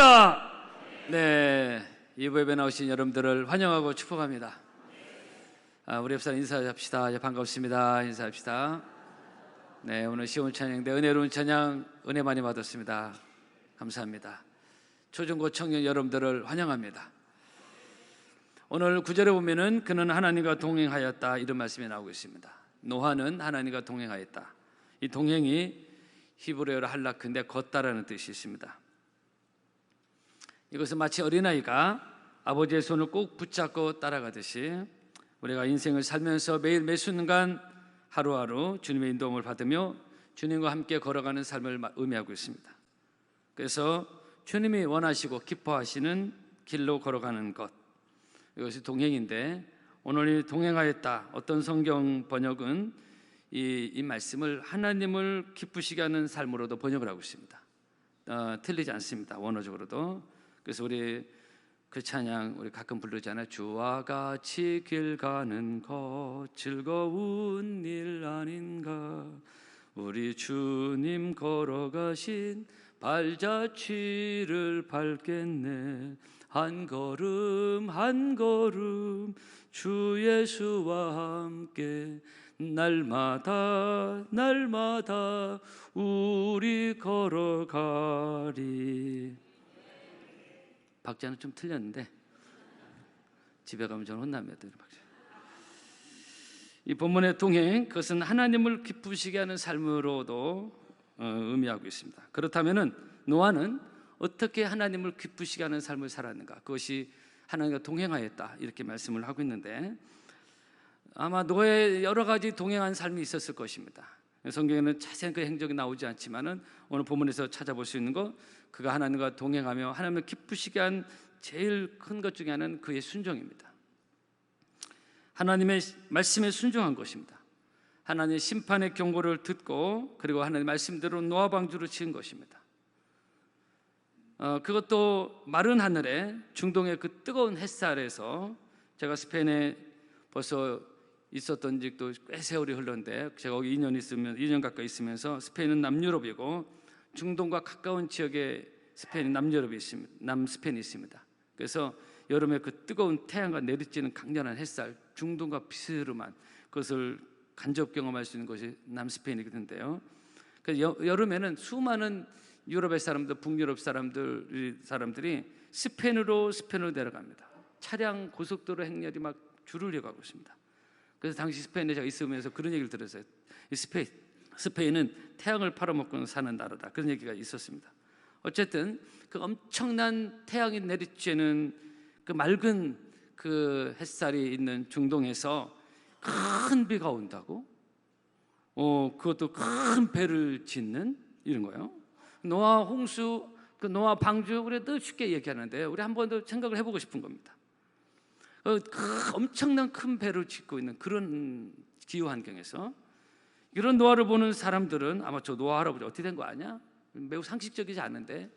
할렐루야! 네, 이부 예배 나오신 여러분들을 환영하고 축복합니다. 우리 옆 사람 인사합시다. 반갑습니다. 인사합시다. 네, 오늘 시온 찬양대 은혜로운 찬양 은혜 많이 받았습니다. 감사합니다. 초중고 청년 여러분들을 환영합니다. 오늘 9절에 보면은 그는 하나님과 동행하였다 이런 말씀이 나오고 있습니다. 노아는 하나님과 동행하였다. 이 동행이 히브리어로 할라크인데 걷다라는 뜻이 있습니다. 이것은 마치 어린아이가 아버지의 손을 꼭 붙잡고 따라가듯이 우리가 인생을 살면서 매일 매 순간 하루하루 주님의 인도함을 받으며 주님과 함께 걸어가는 삶을 의미하고 있습니다. 그래서 주님이 원하시고 기뻐하시는 길로 걸어가는 것, 이것이 동행인데 오늘 이 동행하였다, 어떤 성경 번역은 이 말씀을 하나님을 기쁘시게 하는 삶으로도 번역을 하고 있습니다. 틀리지 않습니다. 원어적으로도. 그래서 우리 그 찬양 우리 가끔 부르잖아요. 주와 같이 길 가는 것 즐거운 일 아닌가, 우리 주님 걸어가신 발자취를 밟겠네, 한 걸음 한 걸음 주 예수와 함께 날마다 날마다 우리 걸어가리. 박자는 좀 틀렸는데 집에 가면 저는 혼납니다. 이 본문의 동행, 그것은 하나님을 기쁘시게 하는 삶으로도 의미하고 있습니다. 그렇다면 노아는 어떻게 하나님을 기쁘시게 하는 삶을 살았는가? 그것이 하나님과 동행하였다 이렇게 말씀을 하고 있는데, 아마 노아의 여러 가지 동행한 삶이 있었을 것입니다. 성경에는 자세한 그 행적이 나오지 않지만은 오늘 본문에서 찾아볼 수 있는 것, 그가 하나님과 동행하며 하나님을 기쁘시게 한 제일 큰 것 중에 하나는 그의 순종입니다. 하나님의 말씀에 순종한 것입니다. 하나님의 심판의 경고를 듣고 그리고 하나님의 말씀대로 노아 방주를 지은 것입니다. 그것도 마른 하늘에 중동의 그 뜨거운 햇살에서, 제가 스페인에 벌써 있었던 적도 꽤 세월이 흘렀는데 제가 거기 2년 가까이 있으면서, 스페인은 남유럽이고 중동과 가까운 지역에 스페인 남유럽이 있습니다. 남스페인이 있습니다. 그래서 여름에 그 뜨거운 태양과 내리쬐는 강렬한 햇살, 중동과 비스름한 그것을 간접 경험할 수 있는 것이 남스페인이거든요. 그래서 여름에는 수많은 유럽의 사람들, 북유럽 사람들이 스페인으로 내려갑니다. 차량 고속도로 행렬이 막 줄을 이어가고 있습니다. 그래서 당시 스페인에 제가 있으면서 그런 얘기를 들었어요. 스페인은 태양을 팔아먹고 사는 나라다, 그런 얘기가 있었습니다. 어쨌든 그 엄청난 태양이 내리쬐는 그 맑은 그 햇살이 있는 중동에서 큰 비가 온다고? 그것도 큰 배를 짓는 이런 거예요. 노아 홍수, 그 노아 방주 우리가 쉽게 얘기하는데 우리 한 번 더 생각을 해보고 싶은 겁니다. 엄청난 큰 배를 짓고 있는 그런 기후 환경에서 이런 노아를 보는 사람들은 아마 저 노아 할아버지 어떻게 된 거 아니야? 매우 상식적이지 않은데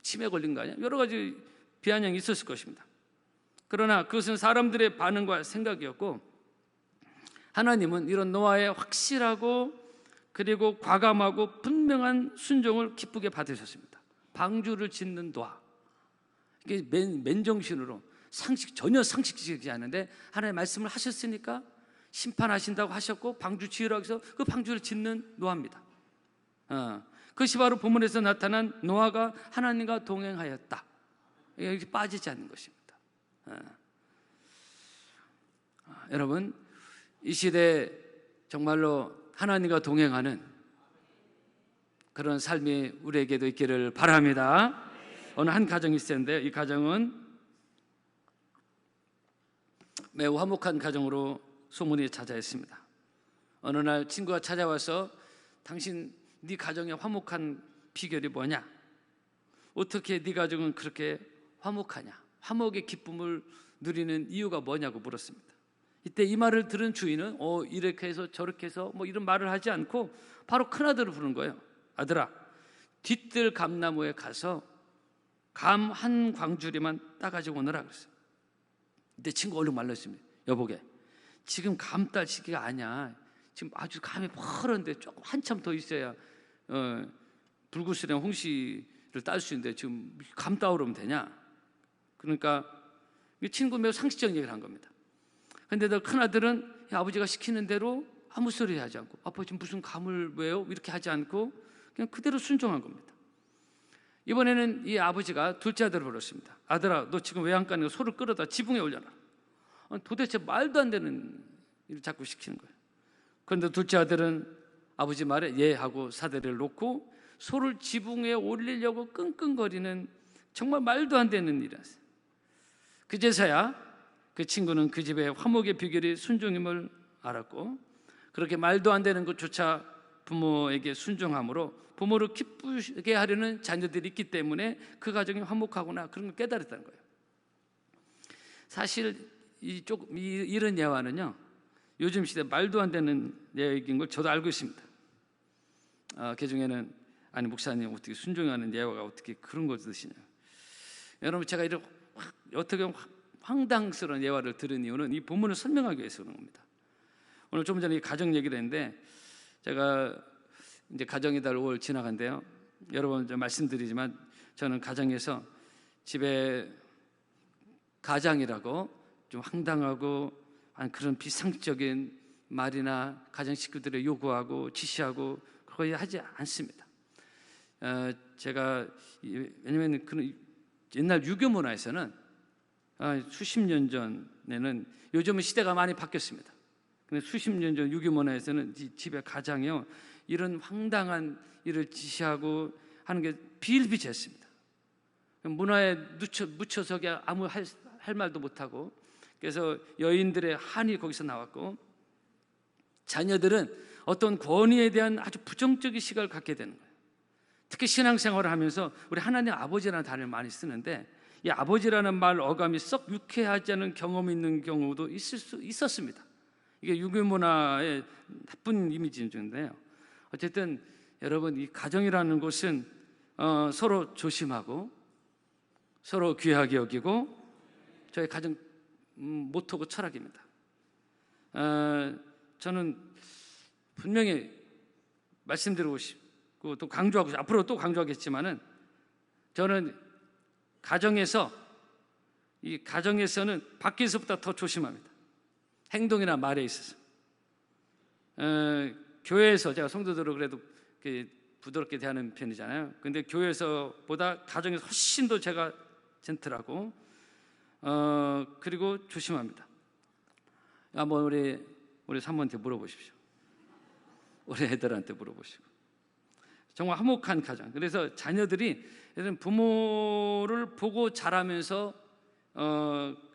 치매 걸린 거 아니야? 여러 가지 비아냥이 있었을 것입니다. 그러나 그것은 사람들의 반응과 생각이었고, 하나님은 이런 노아의 확실하고 그리고 과감하고 분명한 순종을 기쁘게 받으셨습니다. 방주를 짓는 노아, 이게 맨정신으로 전혀 상식적이지 않은데 하나님의 말씀을 하셨으니까 심판하신다고 하셨고 방주 지으라고 해서 그 방주를 짓는 노아입니다. 그것이 바로 본문에서 나타난 노아가 하나님과 동행하였다, 여기 빠지지 않는 것입니다. 여러분, 이 시대에 정말로 하나님과 동행하는 그런 삶이 우리에게도 있기를 바랍니다. 어느 한 가정이 있었는데 이 가정은 매우 화목한 가정으로 소문이 자자했습니다. 어느 날 친구가 찾아와서 당신 네 가정의 화목한 비결이 뭐냐? 어떻게 네 가정은 그렇게 화목하냐? 화목의 기쁨을 누리는 이유가 뭐냐고 물었습니다. 이때 이 말을 들은 주인은 이렇게 해서 저렇게 해서 뭐 이런 말을 하지 않고 바로 큰아들을 부른 거예요. 아들아, 뒤뜰 감나무에 가서 감 한 광주리만 따가지고 오너라 그랬어요. 이때 친구가 얼른 말렸습니다. 여보게, 지금 감 딸 시기가 아니야. 지금 아주 감이 퍼런데 조금 한참 더 있어야 불구스레 홍시를 딸 수 있는데 지금 감 따오르면 되냐? 그러니까 이 친구 매우 상식적인 얘기를 한 겁니다. 근데 더 큰 아들은 아버지가 시키는 대로 아무 소리 하지 않고, 아빠 지금 무슨 감을 왜요? 이렇게 하지 않고 그냥 그대로 순종한 겁니다. 이번에는 이 아버지가 둘째 아들을 불렀습니다. 아들아, 너 지금 왜 안 가는 거야? 소를 끌어다 지붕에 올려라. 도대체 말도 안 되는 일을 자꾸 시키는 거예요. 그런데 둘째 아들은 아버지 말에 예 하고 사대를 놓고 소를 지붕에 올리려고 끙끙거리는 정말 말도 안 되는 일이었어요. 그제서야 그 친구는 그 집의 화목의 비결이 순종임을 알았고, 그렇게 말도 안 되는 것조차 부모에게 순종함으로 부모를 기쁘게 하려는 자녀들이 있기 때문에 그 가정이 화목하구나, 그런 걸 깨달았다는 거예요. 사실 이런 예화는요, 요즘 시대 말도 안 되는 얘기인 걸 저도 알고 있습니다. 그 중에는 아니 목사님 어떻게 순종하는 예화가 어떻게 그런 걸 드시냐. 여러분, 제가 이런 어떻게 황당스러운 예화를 들은 이유는 이 본문을 설명하기 위해서 그런 겁니다. 오늘 좀 전에 가정 얘기를 했는데, 제가 이제 가정의 달 5월 지나간대요. 여러 번 말씀드리지만 저는 가정에서 집에 가장이라고 좀 황당하고 그런 비상적인 말이나 가정 식구들의 요구하고 지시하고 거의 하지 않습니다. 제가 왜냐면 그런 옛날 유교 문화에서는 수십 년 전에는, 요즘은 시대가 많이 바뀌었습니다. 근데 수십 년 전 유교 문화에서는 집에 가장이요, 이런 황당한 일을 지시하고 하는 게 비일비재했습니다. 문화에 묻혀서 아무 할 말도 못하고, 그래서 여인들의 한이 거기서 나왔고, 자녀들은 어떤 권위에 대한 아주 부정적인 시각을 갖게 되는 거예요. 특히 신앙생활을 하면서 우리 하나님 아버지라는 단어를 많이 쓰는데, 이 아버지라는 말 어감이 썩 유쾌하지 않은 경험이 있는 경우도 있을 수 있었습니다. 이게 유교 문화의 나쁜 이미지인데요. 어쨌든 여러분, 이 가정이라는 곳은 서로 조심하고 서로 귀하게 여기고, 저희 가정 모토고 철학입니다. 저는 분명히 말씀드리고 싶고 또 강조하고 싶고, 앞으로 또 강조하겠지만은, 저는 가정에서는 밖에서보다 더 조심합니다. 행동이나 말에 있어서. 교회에서 제가 성도들을 그래도 부드럽게 대하는 편이잖아요. 근데 교회에서보다 가정에서 훨씬 더 제가 젠틀하고 그리고 조심합니다. 한번 우리 사모한테 물어보십시오. 우리 애들한테 물어보시고. 정말 화목한 가정. 그래서 자녀들이 부모를 보고 자라면서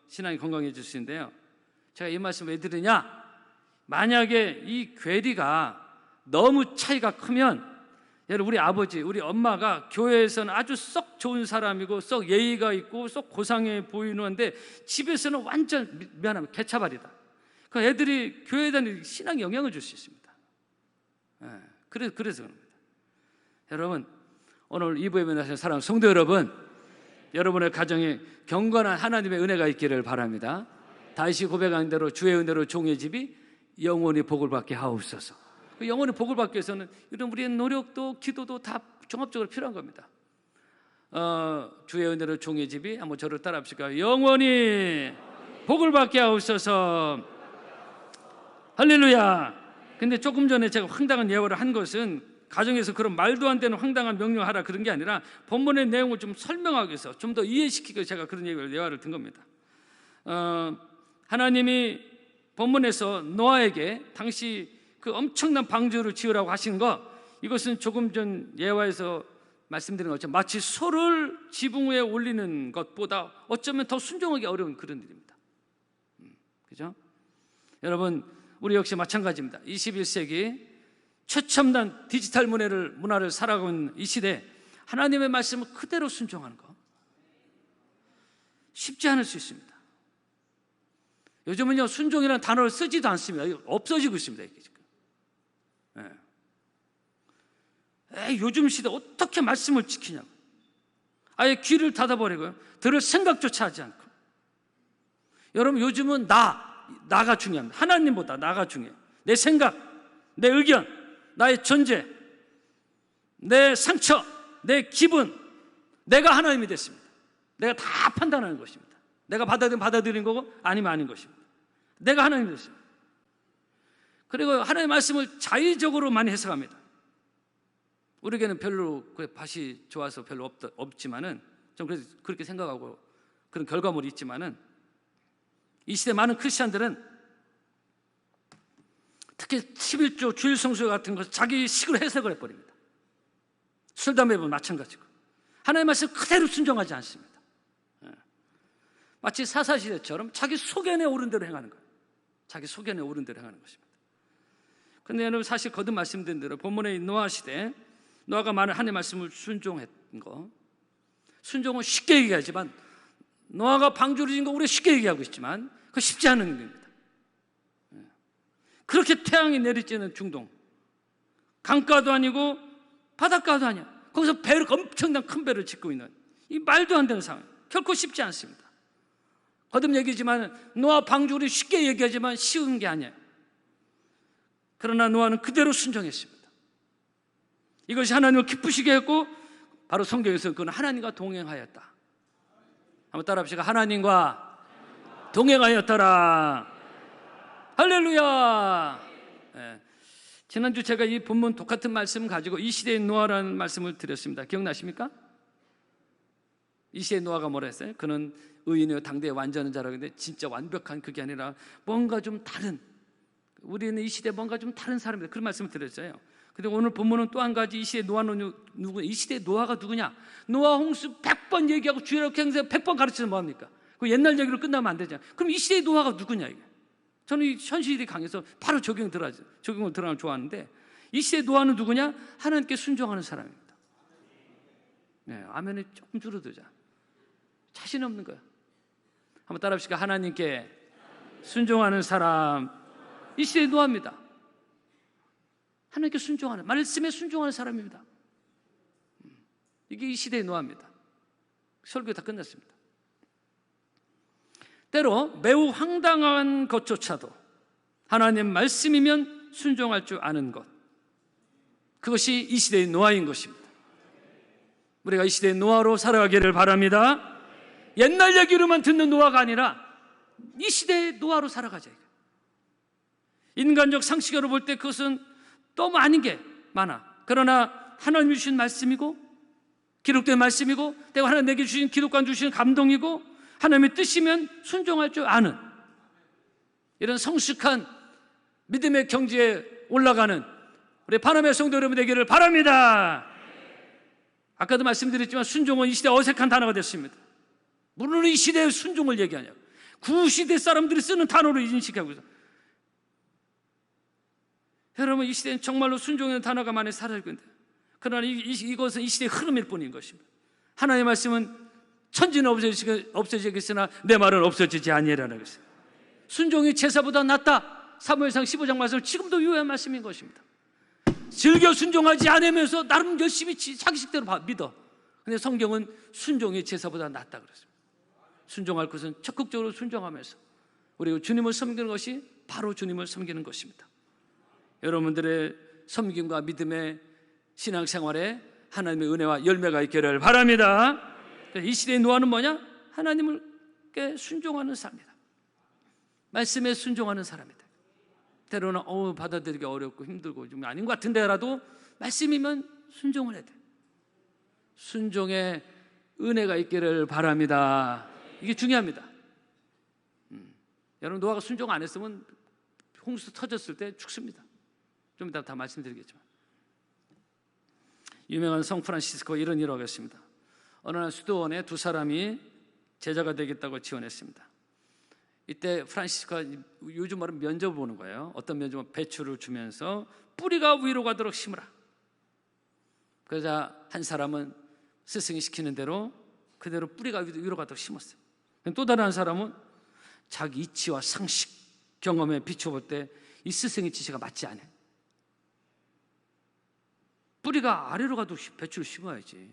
신앙이 건강해질 수 있는데요. 제가 이 말씀 왜 드리냐? 만약에 이 괴리가 너무 차이가 크면, 여러분, 우리 아버지, 우리 엄마가 교회에서는 아주 썩 좋은 사람이고 썩 예의가 있고 썩 고상해 보이는데 집에서는 완전 미안하면 개차발이다. 그 애들이 교회에 다니는 신앙에 영향을 줄 수 있습니다. 그래서 그럽니다. 여러분, 오늘 이 부에 만나신 사랑하는 성도 여러분, 여러분의 가정에 경건한 하나님의 은혜가 있기를 바랍니다. 다윗이 고백한 대로 주의 은혜로 종의 집이 영원히 복을 받게 하옵소서. 영원히 복을 받기 위해서는 이런 우리의 노력도 기도도 다 종합적으로 필요한 겁니다. 주의 은혜로 종의 집이, 한번 저를 따라 합시다. 영원히 복을 받게 하옵소서. 할렐루야. 근데 조금 전에 제가 황당한 예화를 한 것은 가정에서 그런 말도 안 되는 황당한 명령하라 그런 게 아니라 본문의 내용을 좀 설명하기 위해서, 좀 더 이해시키기 위해서 제가 그런 예화를 든 겁니다. 하나님이 본문에서 노아에게 당시 그 엄청난 방주를 지으라고 하신 거, 이것은 조금 전 예화에서 말씀드린 것처럼 마치 소를 지붕 위에 올리는 것보다 어쩌면 더 순종하기 어려운 그런 일입니다. 그죠? 여러분, 우리 역시 마찬가지입니다. 21세기 최첨단 디지털 문화를 살아가고 있는 이 시대에 하나님의 말씀을 그대로 순종하는 거 쉽지 않을 수 있습니다. 요즘은요, 순종이라는 단어를 쓰지도 않습니다. 없어지고 있습니다, 이게 지금. 요즘 시대 어떻게 말씀을 지키냐고. 아예 귀를 닫아버리고요, 들을 생각조차 하지 않고. 여러분, 요즘은 나가 중요합니다. 하나님보다 나가 중요해요. 내 생각, 내 의견, 나의 존재, 내 상처, 내 기분, 내가 하나님이 됐습니다. 내가 다 판단하는 것입니다. 내가 받아들인 거고 아니면 아닌 것입니다. 내가 하나님이 됐습니다. 그리고 하나님의 말씀을 자의적으로 많이 해석합니다. 우리에게는 별로 밭이 좋아서 별로 없지만은 좀 그렇게 생각하고 그런 결과물이 있지만은 이 시대 많은 크리스찬들은 특히 11조 주일 성수 같은 것을 자기 식으로 해석을 해버립니다. 술, 담배 보면 마찬가지고 하나님의 말씀 그대로 순종하지 않습니다. 마치 사사시대처럼 자기 소견에 오른 대로 행하는 거예요. 자기 소견에 오른 대로 행하는 것입니다. 그런데 여러분, 사실 거듭 말씀드린 대로 본문의 노아 시대, 노아가 많은 하나님의 말씀을 순종했던 거, 순종은 쉽게 얘기하지만 노아가 방주를 지은 거 우리가 쉽게 얘기하고 있지만 그거 쉽지 않은 일입니다. 그렇게 태양이 내리쬐는 중동, 강가도 아니고 바닷가도 아니야. 거기서 배를, 엄청난 큰 배를 짓고 있는 이 말도 안 되는 상황, 결코 쉽지 않습니다. 거듭 얘기지만 노아 방주를 쉽게 얘기하지만 쉬운 게 아니에요. 그러나 노아는 그대로 순종했습니다. 이것이 하나님을 기쁘시게 했고 바로 성경에서 그건 하나님과 동행하였다. 한번 따라합시다. 하나님과 동행하였더라. 할렐루야. 네. 지난주 제가 이 본문 똑같은 말씀 가지고 이 시대의 노아라는 말씀을 드렸습니다. 기억나십니까? 이 시대의 노아가 뭐라 했어요? 그는 의인이요 당대의 완전한 자라고 했는데 진짜 완벽한 그게 아니라 뭔가 좀 다른, 우리는 이 시대에 뭔가 좀 다른 사람이다, 그런 말씀을 드렸어요. 근데 오늘 본문은 또 한 가지, 이 시대의 노아는 누구? 이 시대의 노아가 누구냐? 노아 홍수 100번 얘기하고 주의력 행세 100번 가르치면 뭐합니까? 그 옛날 얘기로 끝나면 안 되잖아요. 그럼 이 시대의 노아가 누구냐 이게? 저는 이 현실이 강해서 바로 적용을 들어가는 걸 좋아하는데, 이 시대의 노아는 누구냐? 하나님께 순종하는 사람입니다. 네, 아멘이 조금 줄어들자. 자신 없는 거야. 한번 따라합시다. 하나님께 순종하는 사람, 이 시대의 노아입니다. 하나님께 순종하는, 말씀에 순종하는 사람입니다. 이게 이 시대의 노아입니다. 설교 다 끝났습니다. 때로 매우 황당한 것조차도 하나님 말씀이면 순종할 줄 아는 것, 그것이 이 시대의 노아인 것입니다. 우리가 이 시대의 노아로 살아가기를 바랍니다. 옛날 얘기로만 듣는 노아가 아니라 이 시대의 노아로 살아가자. 인간적 상식으로 볼 때 그것은 너무 아닌 게 많아. 그러나 하나님이 주신 말씀이고 기록된 말씀이고 내가 하나님에게 주신, 기독관 주신 감동이고 하나님의 뜻이면 순종할 줄 아는 이런 성숙한 믿음의 경지에 올라가는 우리 바람의 성도 여러분 되기를 바랍니다. 아까도 말씀드렸지만 순종은 이 시대 어색한 단어가 됐습니다. 물론 이 시대의 순종을 얘기하냐고. 구시대 사람들이 쓰는 단어로 인식하고 있어요. 여러분, 이 시대는 정말로 순종하는 단어가 많이 사라질 건데, 그러나 이것은 이 시대의 흐름일 뿐인 것입니다. 하나님의 말씀은 천지는 없어지겠으나 내 말은 없어지지 아니하리라는 것이에요. 순종이 제사보다 낫다. 사무엘상 15장 말씀은 지금도 유효한 말씀인 것입니다. 즐겨 순종하지 않으면서 나름 열심히 자기 식대로 믿어. 근데 성경은 순종이 제사보다 낫다 그랬습니다. 순종할 것은 적극적으로 순종하면서 우리가 주님을 섬기는 것이 바로 주님을 섬기는 것입니다. 여러분들의 섬김과 믿음의 신앙생활에 하나님의 은혜와 열매가 있기를 바랍니다. 이 시대의 노아는 뭐냐? 하나님께 순종하는 사람이다. 말씀에 순종하는 사람이다. 때로는 받아들이기 어렵고 힘들고 좀 아닌 것 같은데라도 말씀이면 순종을 해야 돼. 순종에 은혜가 있기를 바랍니다. 이게 중요합니다. 여러분, 노아가 순종 안 했으면 홍수 터졌을 때 죽습니다. 좀 이따 다 말씀드리겠지만, 유명한 성 프란시스코 이런 일을 하겠습니다. 어느 날 수도원에 두 사람이 제자가 되겠다고 지원했습니다. 이때 프란시스코가 요즘 말은 면접을 보는 거예요. 어떤 면접은 배추를 주면서 뿌리가 위로 가도록 심으라. 그러자 한 사람은 스승이 시키는 대로 그대로 뿌리가 위로 가도록 심었어요. 또 다른 한 사람은 자기 이치와 상식, 경험에 비춰볼 때 이 스승의 지시가 맞지 않아요. 뿌리가 아래로 가도 배추를 심어야지.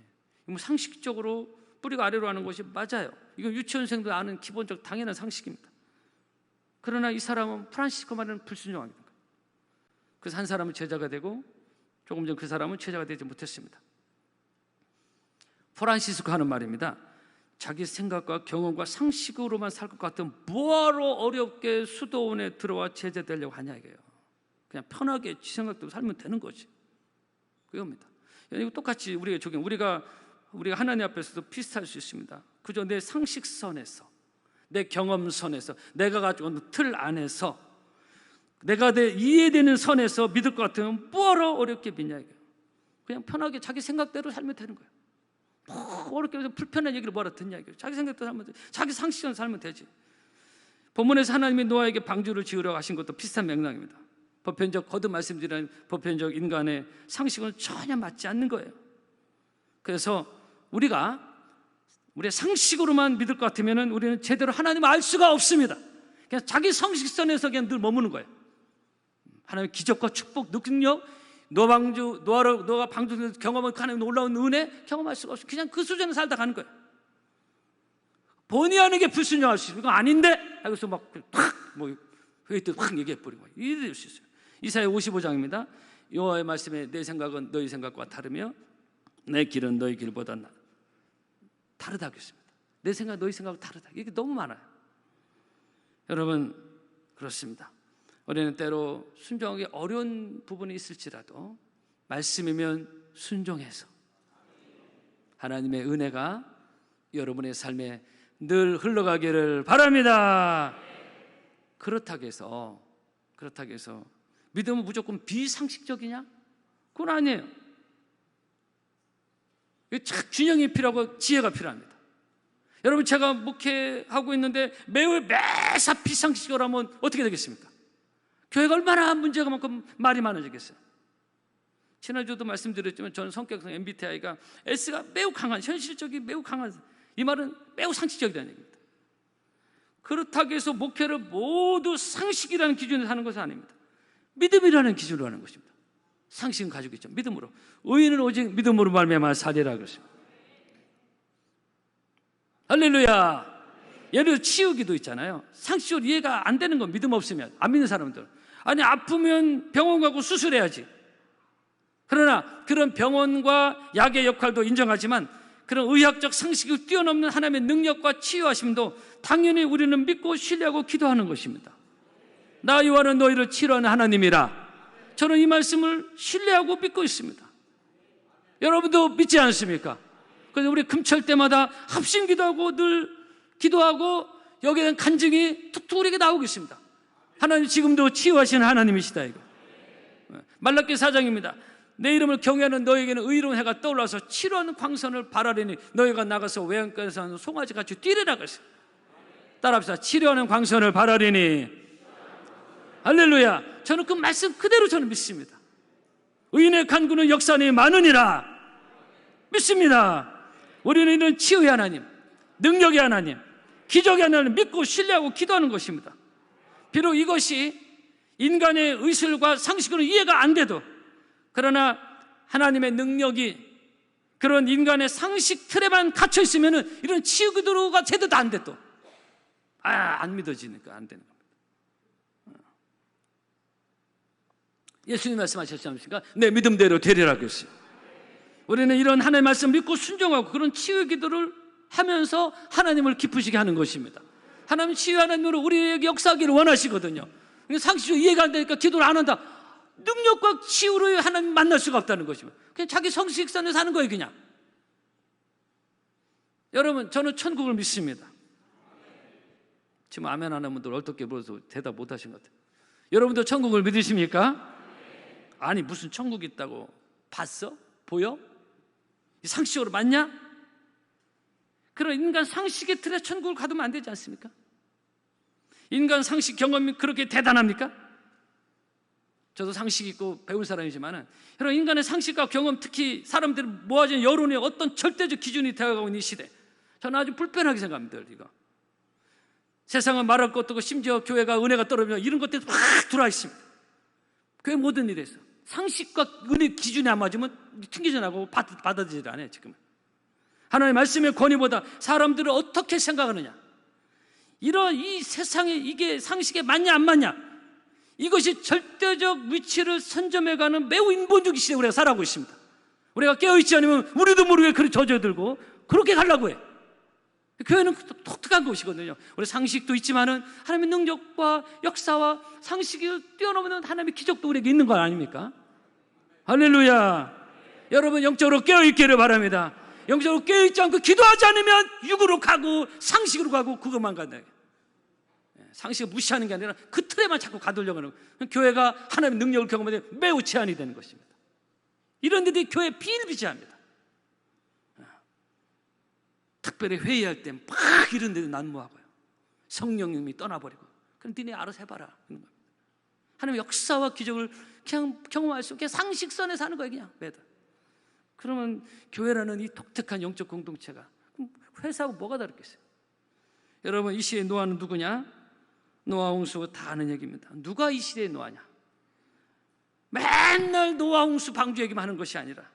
상식적으로 뿌리가 아래로 가는 것이 맞아요. 이건 유치원생도 아는 기본적 당연한 상식입니다. 그러나 이 사람은 프란시스코 말은 불순종합니다. 그래서 한 사람은 제자가 되고 조금 전 그 사람은 제자가 되지 못했습니다. 프란시스코 하는 말입니다. 자기 생각과 경험과 상식으로만 살 것 같으면 뭐하러 어렵게 수도원에 들어와 제자되려고 하냐 이게요. 그냥 편하게 지 생각대로 살면 되는 거지. 그겁니다. 이거 똑같이 우리가 적용, 우리가 하나님 앞에서도 비슷할 수 있습니다. 그저 내 상식선에서, 내 경험선에서, 내가 가지고 있는 틀 안에서, 내가 이해되는 선에서 믿을 것 같으면 뭐하러 어렵게 믿냐 이거예요. 그냥 편하게 자기 생각대로 살면 되는 거예요. 뭐 어렵게 해서 불편한 얘기를 뭐하러 듣냐 이거예요. 자기 생각대로 살면 돼. 자기 상식대로 살면 되지. 본문에서 하나님이 노아에게 방주를 지으라고 하신 것도 비슷한 맥락입니다. 보편적, 거듭 말씀드린 보편적 인간의 상식은 전혀 맞지 않는 거예요. 그래서 우리의 상식으로만 믿을 것 같으면 우리는 제대로 하나님을 알 수가 없습니다. 그냥 자기 상식선에서 그냥 늘 머무는 거예요. 하나님의 기적과 축복, 능력, 노아가 방주 경험하는 놀라운 은혜 경험할 수가 없어요. 그냥 그 수준에 살다 가는 거예요. 본의 아니게 불순종할 수 있어요. 이거 아닌데? 그래서 회의 때 확 얘기해버리고 이래 될 수 있어요. 이사야 55장입니다. 여호와의 말씀에 내 생각은 너희 생각과 다르며 내 길은 너희 길보다 다르다고 했습니다. 내 생각 너희 생각과 다르다. 이게 너무 많아요. 여러분, 그렇습니다. 우리는 때로 순종하기 어려운 부분이 있을지라도 말씀이면 순종해서 하나님의 은혜가 여러분의 삶에 늘 흘러가기를 바랍니다. 그렇다고 해서 믿음은 무조건 비상식적이냐? 그건 아니에요. 착 균형이 필요하고 지혜가 필요합니다. 여러분, 제가 목회하고 있는데 매사 비상식적으로 하면 어떻게 되겠습니까? 교회가 얼마나 문제가 많고 말이 많아지겠어요. 지난주도 말씀드렸지만 저는 성격상 MBTI가 S가 매우 강한, 현실적이 매우 강한, 이 말은 매우 상식적이라는 얘기입니다. 그렇다고 해서 목회를 모두 상식이라는 기준으로 하는 것은 아닙니다. 믿음이라는 기준으로 하는 것입니다. 상식은 가지고 있죠. 믿음으로. 의인은 오직 믿음으로 말미암아 살리라 그랬습니다. 할렐루야. 예를 들어 치유기도 있잖아요. 상식적으로 이해가 안 되는 건 믿음 없으면, 안 믿는 사람들. 아니, 아프면 병원 가고 수술해야지. 그러나 그런 병원과 약의 역할도 인정하지만 그런 의학적 상식을 뛰어넘는 하나님의 능력과 치유하심도 당연히 우리는 믿고 신뢰하고 기도하는 것입니다. 나 요한은 너희를 치료하는 하나님이라. 저는 이 말씀을 신뢰하고 믿고 있습니다. 여러분도 믿지 않습니까? 그래서 우리 금철 때마다 합심 기도하고 늘 기도하고 여기에 대한 간증이 툭툭 우리에게 나오고 있습니다. 하나님 지금도 치유하시는 하나님이시다 이거. 말라기 4장입니다. 내 이름을 경외하는 너에게는 의로운 해가 떠올라서 치료하는 광선을 발하리니 너희가 나가서 외양간에서 하는 송아지같이 뛰리라 그랬어요. 따라합시다. 치료하는 광선을 발하리니. 할렐루야. 저는 그 말씀 그대로 저는 믿습니다. 의인의 간구는 역사는 많으니라 믿습니다. 우리는 이런 치유의 하나님, 능력의 하나님, 기적의 하나님 믿고 신뢰하고 기도하는 것입니다. 비록 이것이 인간의 의술과 상식으로 이해가 안 돼도, 그러나 하나님의 능력이 그런 인간의 상식 틀에만 갇혀 있으면 이런 치유 기도가 제대로 안 돼 또. 안 믿어지니까 안 되는 겁니다. 예수님 말씀하셨지 않습니까? 내 믿음대로 되리라고 했어요. 우리는 이런 하나님의 말씀 믿고 순종하고 그런 치유 기도를 하면서 하나님을 기쁘시게 하는 것입니다. 하나님 치유하는 으로 우리에게 역사하기를 원하시거든요. 상식적으로 이해가 안 되니까 기도를 안 한다. 능력과 치유로 하나님 만날 수가 없다는 것입니다. 그냥 자기 성식선에 사는 거예요 그냥. 여러분, 저는 천국을 믿습니다. 지금 아멘 안 하는 분들 어떻게 물어서 대답 못 하신 것 같아요. 여러분도 천국을 믿으십니까? 아니, 무슨 천국이 있다고 봤어? 보여? 상식적으로 맞냐? 그런 인간 상식의 틀에 천국을 가두면 안 되지 않습니까? 인간 상식 경험이 그렇게 대단합니까? 저도 상식 있고 배운 사람이지만 여러분, 인간의 상식과 경험, 특히 사람들이 모아진 여론의 어떤 절대적 기준이 되어가고 있는 이 시대, 저는 아주 불편하게 생각합니다. 이거 세상은 말할 것도 없고 심지어 교회가 은혜가 떨어지면 이런 것들이 확 들어와 있습니다. 교회 모든 일에 있어 상식과 은혜 기준이 안 맞으면 튕기져나가고 받아들이지 않아요. 지금 하나님의 말씀의 권위보다 사람들을 어떻게 생각하느냐, 이런 이 세상에 이게 상식에 맞냐 안 맞냐, 이것이 절대적 위치를 선점해가는 매우 인본주의 시대에 우리가 살아가고 있습니다. 우리가 깨어있지 않으면 우리도 모르게 그렇게 젖어들고 그렇게 가려고 해. 교회는 독특한 곳이거든요. 우리 상식도 있지만은 하나님의 능력과 역사와 상식을 뛰어넘는 하나님의 기적도 우리에게 있는 거 아닙니까? 할렐루야. 여러분 영적으로 깨어있기를 바랍니다. 영적으로 깨어있지 않고 기도하지 않으면 육으로 가고 상식으로 가고 그것만 간다. 상식을 무시하는 게 아니라 그 틀에만 자꾸 가두려고 하는 거예요. 교회가 하나님의 능력을 경험할 때 매우 제한이 되는 것입니다. 이런 데들이 교회에 비일비재합니다. 특별히 회의할 때 막 이런 데도 난무하고요. 성령님이 떠나버리고 그럼 니네 알아서 해봐라. 하나님의 역사와 기적을 그냥 경험할 수 없게 상식선에서 하는 거예요. 그냥 매달. 그러면 교회라는 이 독특한 영적 공동체가 회사하고 뭐가 다르겠어요? 여러분 이 시대의 노아는 누구냐? 노아 홍수 다 아는 얘기입니다. 누가 이 시대의 노아냐? 맨날 노아 홍수 방주 얘기만 하는 것이 아니라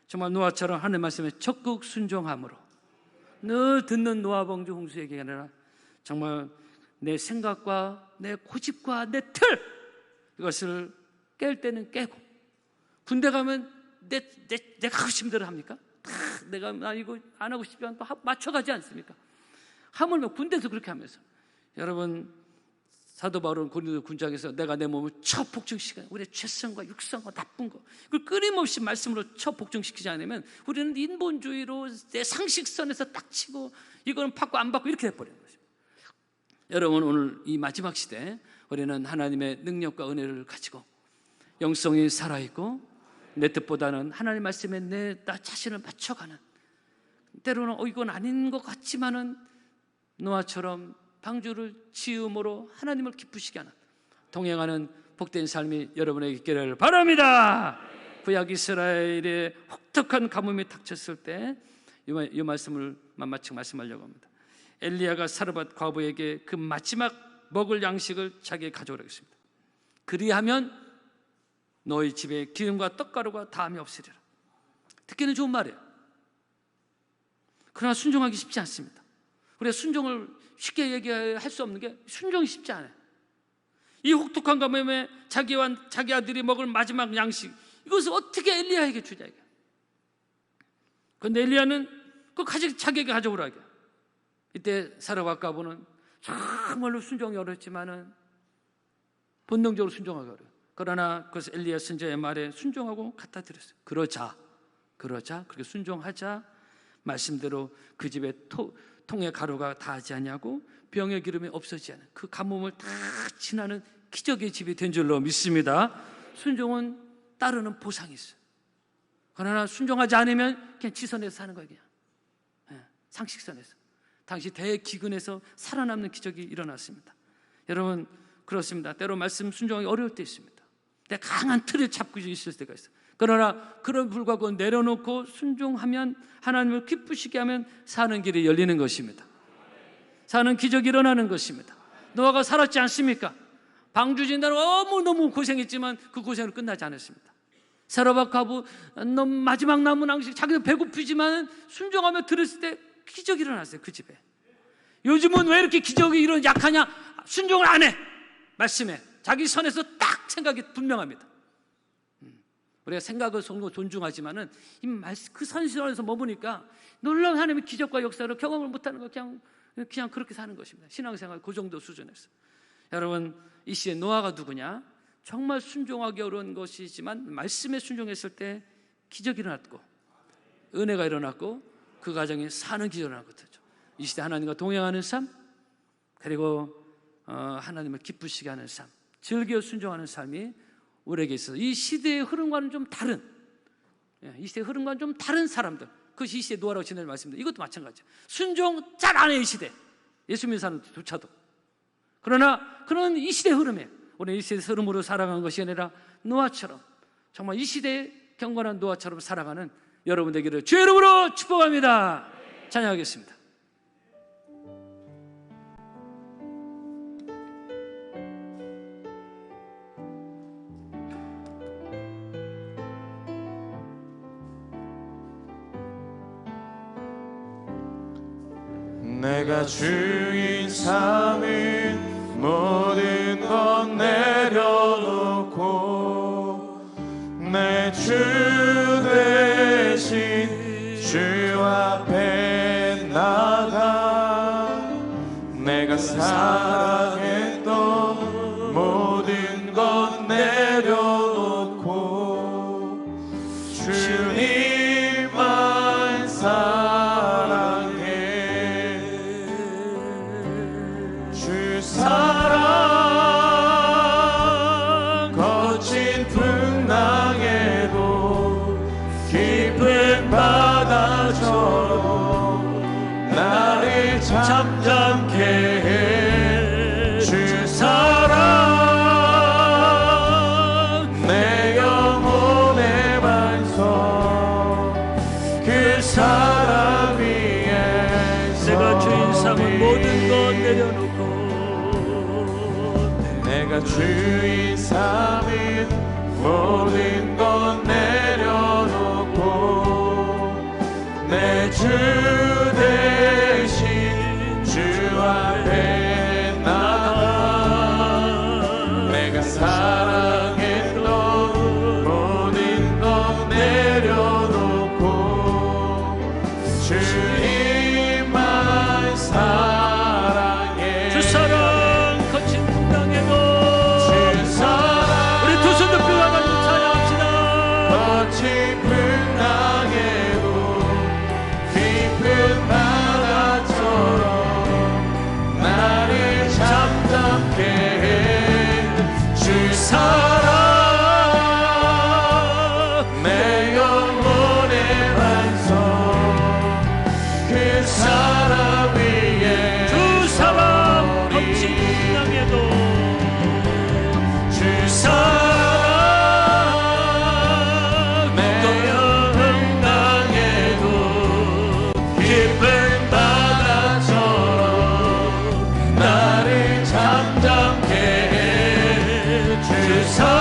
정말 노아처럼 하나님의 말씀에 적극 순종함으로 늘 듣는 노아 방주 홍수 얘기가 아니라 정말 내 생각과 내 고집과 내 틀 이것을 깰 때는 깨고 군대 가면 내가 하고 싶은 대로 합니까? 내가 나 이거 안 하고 싶지만 또 맞춰가지 않습니까? 하물며 군대에서 그렇게 하면서 여러분 사도 바울은 고린도 군장에서 내가 내 몸을 처복종시키는 우리의 죄성과 육성과 나쁜 거 그걸 끊임없이 말씀으로 처복종시키지 않으면 우리는 인본주의로 내 상식선에서 딱 치고 이거는 받고 안 받고 이렇게 돼버리는 것입니다. 여러분 오늘 이 마지막 시대에 우리는 하나님의 능력과 은혜를 가지고 영성이 살아있고 내 뜻보다는 하나님 말씀에 나 자신을 맞춰가는 때로는 이건 아닌 것 같지만은 노아처럼 방주를 지음으로 하나님을 기쁘시게 하는 동행하는 복된 삶이 여러분에게 있기를 바랍니다. 구약 이스라엘의 혹독한 가뭄이 닥쳤을 때 이 말씀을 마침 말씀하려고 합니다. 엘리야가 사르밧 과부에게 그 마지막 먹을 양식을 자기에게 가져오라고 했습니다. 그리하면 너희 집에 기름과 떡가루가 다함이 없으리라. 듣기는 좋은 말이에요. 그러나 순종하기 쉽지 않습니다. 우리가 순종을 쉽게 얘기할 수 없는 게 순종이 쉽지 않아요. 이 혹독한 가뭄에 자기와 자기 아들이 먹을 마지막 양식 이것을 어떻게 엘리야에게 주냐 이게. 그런데 엘리야는 끝까지 자기에게 가져오라 이게. 이때 사르밧 과부는 정말로 순종이 어렵지만은 본능적으로 순종하기 어려워요. 그러나 그것을 엘리야 선지자의 말에 순종하고 갖다 드렸어요. 그러자 그렇게 순종하자 말씀대로 그 집에 통에 가루가 다하지 않냐고 병의 기름이 없어지지 않은 그 가뭄을 다 지나는 기적의 집이 된 줄로 믿습니다. 순종은 따르는 보상이 있어요. 그러나 순종하지 않으면 그냥 지선에서 사는 거예요. 그냥 상식선에서. 당시 대기근에서 살아남는 기적이 일어났습니다. 여러분 그렇습니다. 때로 말씀 순종하기 어려울 때 있습니다. 내가 강한 틀을 잡고 있을 때가 있어요. 그러나 그런 불구하고 내려놓고 순종하면 하나님을 기쁘시게 하면 사는 길이 열리는 것입니다. 사는 기적이 일어나는 것입니다. 노아가 살았지 않습니까? 방주 짓느라 너무 고생했지만 그 고생으로 끝나지 않았습니다. 사르밧 과부 마지막 남은 양식 자기도 배고프지만 순종하며 들었을 때 기적이 일어났어요. 그 집에. 요즘은 왜 이렇게 기적이 약하냐? 순종을 안 해. 말씀에 자기 선에서 딱 생각이 분명합니다. 우리가 생각을 존중하지만은 그 선에서 머무니까 놀라운 하나님의 기적과 역사를 경험을 못하는 거 그냥 그렇게 사는 것입니다. 신앙생활 그 정도 수준에서. 여러분 이 시대 노아가 누구냐? 정말 순종하기 어려운 것이지만 말씀에 순종했을 때 기적이 일어났고 은혜가 일어났고 그 가정에 사는 기적이 일어난 것이죠. 이 시대 하나님과 동행하는 삶 그리고 하나님을 기쁘시게 하는 삶 즐겨 순종하는 삶이 우리에게 있어서 이 시대의 흐름과는 좀 다른 이 시대의 흐름과는 좀 다른 사람들 그것이 이 시대 노아라고 지내는 말씀입니다. 이것도 마찬가지예요. 순종 잘 안 해요. 이 시대 예수 믿는 사람조차도. 그러나 그런 이 시대의 흐름에 우리 이 시대의 흐름으로 살아가는 것이 아니라 노아처럼 정말 이 시대의 경건한 노아처럼 살아가는 여러분 되기를 주의 이름으로 축복합니다. 찬양하겠습니다. 내가 주인 삼은 모든 것 내려놓고 내 주 대신 주 앞에 나가 내가 사랑했던 모든 것 내려놓고 주님만 사랑해. 주 사랑 거친 풍랑에도 깊은 바다처럼 나를 잠잠케 해. 주 사랑 내 영혼의 반석 그 사랑 위에 내가 주인 삼은 모든 것 내려놓고 내가 주인 삼은 모든 것 내려놓고 내 주 대신 주 앞에 나가 내가 사랑했던 모든 것 내려놓고 주님만 사랑해. 주 사랑 거친 풍랑에도 주 사랑 우리 두 손 높이 가지고 찬양합시다. 거친 풍랑에도 깊은 바다처럼 나를 잠잠케 해. 주 사랑 내 영혼의 반석 그 사랑 위에 주 사랑 거친 풍랑에도 주 사랑 내 영혼에도 깊은 바다처럼 나를 잠잠케 해. 주 사랑